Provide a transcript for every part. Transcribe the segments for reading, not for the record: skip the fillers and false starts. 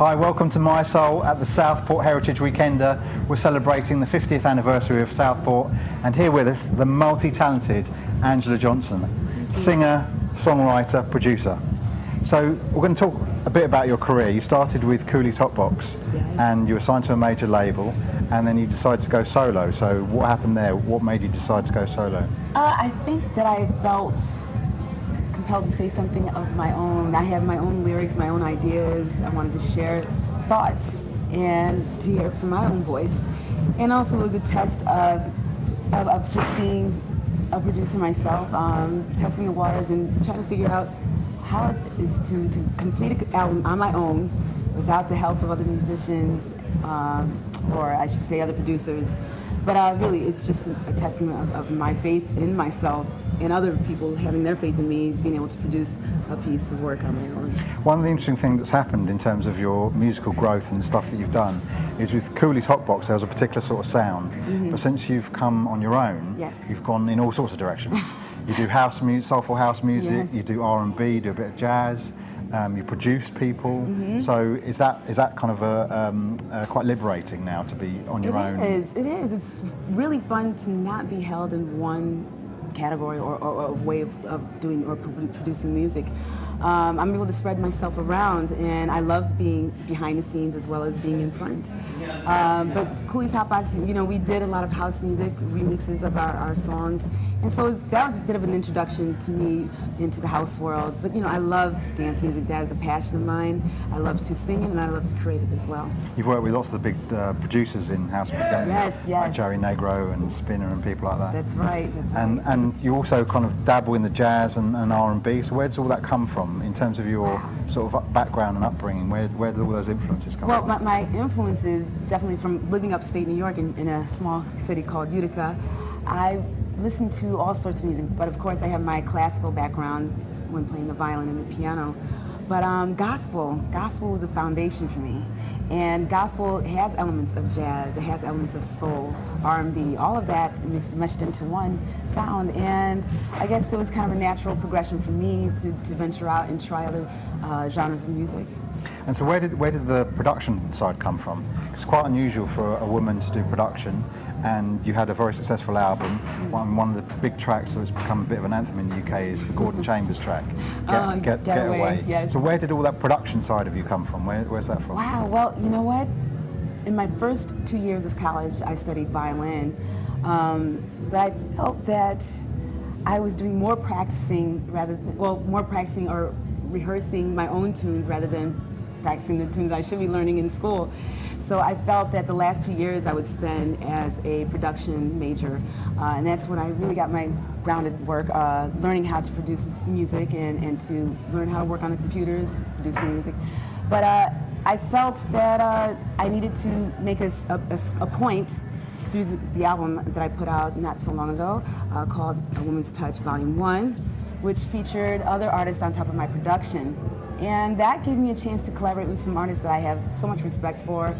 Hi, welcome to Mi-Soul at the Southport Heritage Weekender. We're celebrating the 50th anniversary of Southport, and here with us, the multi-talented Angela Johnson, singer, songwriter, producer. So we're going to talk a bit about your career. You started with Cooley's Hotbox, and you were signed to a major label, and then you decided to go solo. So what happened there? What made you decide to go solo? I think that I felt compelled to say something of my own. I have my own lyrics, my own ideas. I wanted to share thoughts and to hear it from my own voice. And also it was a test of just being a producer myself, testing the waters and trying to figure out how it is to complete an album on my own without the help of other musicians, or I should say other producers. But really, it's just a testament of my faith in myself and other people having their faith in me, being able to produce a piece of work on my own. One of the interesting things that's happened in terms of your musical growth and the stuff that you've done is with Cooley's Hotbox there was a particular sort of sound, but since you've come on your own, you've gone in all sorts of directions. You do house music, soulful house music, you do R&B, you do a bit of jazz, you produce people. So is that kind of quite liberating now to be on your own? It is. It's really fun to not be held in one category or way of doing or producing music. I'm able to spread myself around, and I love being behind the scenes as well as being in front. But Cooley's Hotbox, we did a lot of house music, remixes of our songs, and so that was a bit of an introduction to me into the house world. But I love dance music. That is a passion of mine. I love to sing it, and I love to create it as well. You've worked with lots of the big producers in house music, haven't you? Yes. Like Joey Negro and Spinner and people like that. That's right. And you also kind of dabble in the jazz and R&B. So where does all that come from in terms of your sort of background and upbringing? Where do all those influences come from? Well, my influence is definitely from living upstate New York in a small city called Utica. I listen to all sorts of music, but of course I have my classical background when playing the violin and the piano. But gospel was a foundation for me. And gospel has elements of jazz, it has elements of soul, R&B, all of that meshed into one sound. And I guess it was kind of a natural progression for me to venture out and try other genres of music. And so where did the production side come from? It's quite unusual for a woman to do production, and you had a very successful album. One of the big tracks that's become a bit of an anthem in the UK is the Gordon Chambers track, Get Away. Yes. So where did all that production side of you come from? Where's that from? Wow, well, you know what? In my first 2 years of college, I studied violin, but I felt that I was doing more practicing or rehearsing my own tunes rather than practicing the tunes I should be learning in school. So I felt that the last 2 years I would spend as a production major, and that's when I really got my grounded work, learning how to produce music and to learn how to work on the computers, producing music. But I felt that I needed to make a point through the album that I put out not so long ago called A Woman's Touch Volume 1, which featured other artists on top of my production. And that gave me a chance to collaborate with some artists that I have so much respect for,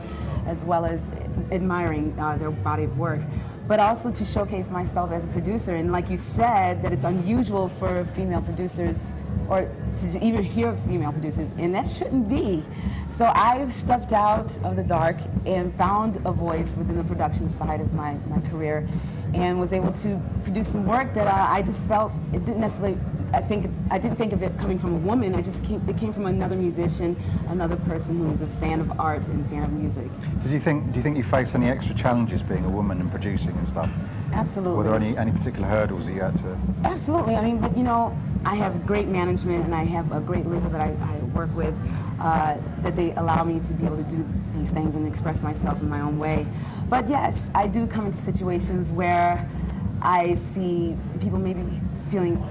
as well as admiring their body of work, but also to showcase myself as a producer. And like you said, that it's unusual for female producers, or to even hear of female producers, and that shouldn't be. So I've stepped out of the dark and found a voice within the production side of my career, and was able to produce some work that I just felt it didn't necessarily. I didn't think of it coming from a woman. It came from another musician, another person who is a fan of art and fan of music. Do you think you face any extra challenges being a woman and producing and stuff? Absolutely. Were there any particular hurdles that you had to? Absolutely. I mean, but I have great management, and I have a great label that I work with, that they allow me to be able to do these things and express myself in my own way. But yes, I do come into situations where I see people maybe feeling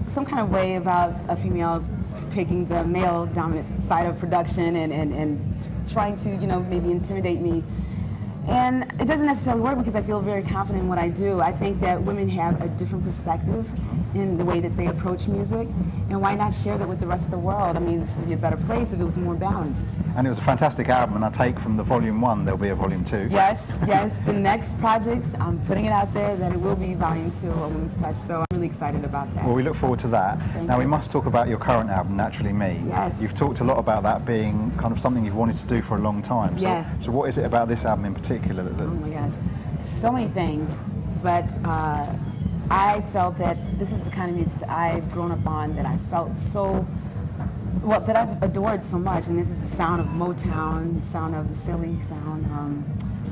some kind of way about a female taking the male dominant side of production and trying to, maybe intimidate me. And it doesn't necessarily work because I feel very confident in what I do. I think that women have a different perspective in the way that they approach music, and why not share that with the rest of the world? I mean, this would be a better place if it was more balanced. And it was a fantastic album, and I take from the Volume 1 there'll be a Volume 2. Yes, the next project, I'm putting it out there that it will be Volume 2, A Woman's Touch. So really excited about that. Well, we look forward to that. Now, we must talk about your current album, Naturally Me. Yes. You've talked a lot about that being kind of something you've wanted to do for a long time. So, Yes. so what is it about this album in particular that Oh my gosh, so many things. But I felt that this is the kind of music that I've grown up on, that I felt so, well, that I've adored so much. And this is the sound of Motown, the sound of the Philly sound,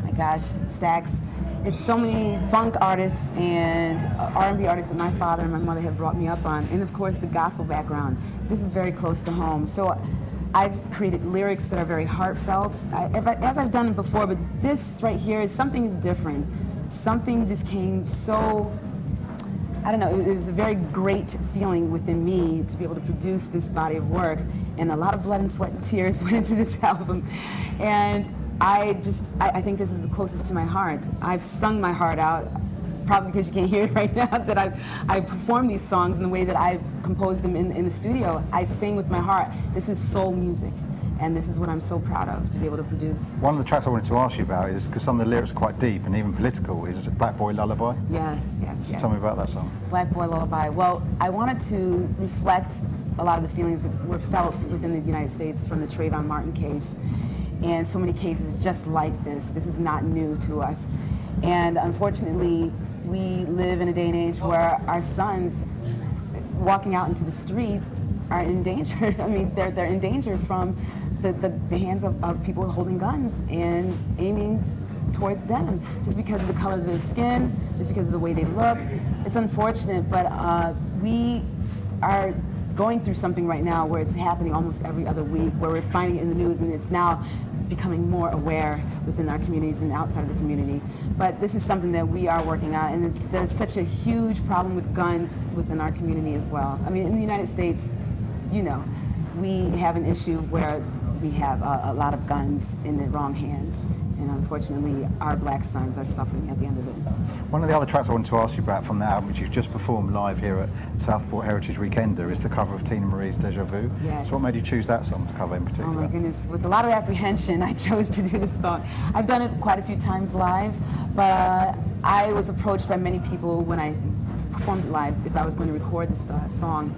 my gosh, Stax. It's so many funk artists and R&B artists that my father and my mother have brought me up on. And of course, the gospel background. This is very close to home. So I've created lyrics that are very heartfelt, as I've done it before, but this right here is something is different. Something just came so, I don't know, it was a very great feeling within me to be able to produce this body of work, and a lot of blood and sweat and tears went into this album. And I think this is the closest to my heart. I've sung my heart out, probably because you can't hear it right now, that I perform these songs in the way that I've composed them in the studio. I sing with my heart. This is soul music, and this is what I'm so proud of, to be able to produce. one of the tracks I wanted to ask you about is, because some of the lyrics are quite deep and even political, is Black Boy Lullaby? Yes, yes, yes. Tell me about that song. Black Boy Lullaby. Well, I wanted to reflect a lot of the feelings that were felt within the United States from the Trayvon Martin case, and so many cases just like this. This is not new to us. And unfortunately, we live in a day and age where our sons walking out into the streets are in danger. I mean, they're in danger from the hands of people holding guns and aiming towards them, just because of the color of their skin, just because of the way they look. It's unfortunate, but we are going through something right now where it's happening almost every other week, where we're finding it in the news, and it's now becoming more aware within our communities and outside of the community. But this is something that we are working on, and there's such a huge problem with guns within our community as well. I mean, in the United States, you know, we have an issue where we have a lot of guns in the wrong hands, and unfortunately our black sons are suffering at the end of it. One of the other tracks I wanted to ask you about from the album, which you've just performed live here at Southport Heritage Weekender, is the cover of Tina Marie's Deja Vu. Yes. So what made you choose that song to cover in particular? Oh my goodness, with a lot of apprehension I chose to do this song. I've done it quite a few times live, but I was approached by many people when I performed it live if I was going to record this song.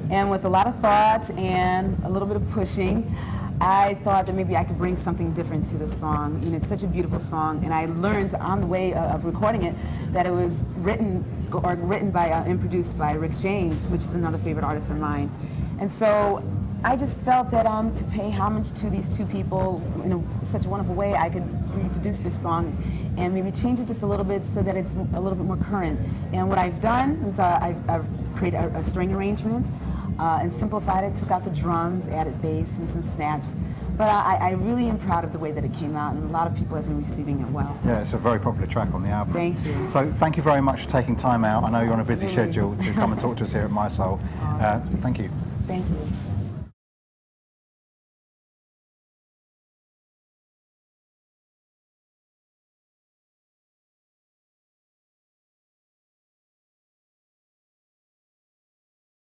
And with a lot of thought and a little bit of pushing, I thought that maybe I could bring something different to the song. You know, it's such a beautiful song, and I learned on the way of recording it that it was written by and produced by Rick James, which is another favorite artist of mine. And so I just felt that to pay homage to these two people in such a wonderful way, I could reproduce this song and maybe change it just a little bit so that it's a little bit more current. And what I've done is I've created a string arrangement and simplified it, took out the drums, added bass and some snaps. But I really am proud of the way that it came out, and a lot of people have been receiving it well. Yeah, it's a very popular track on the album. Thank you. So thank you very much for taking time out. I know you're on a busy Absolutely. schedule to come and talk to us here at Mi-Soul. Thank you. Thank you.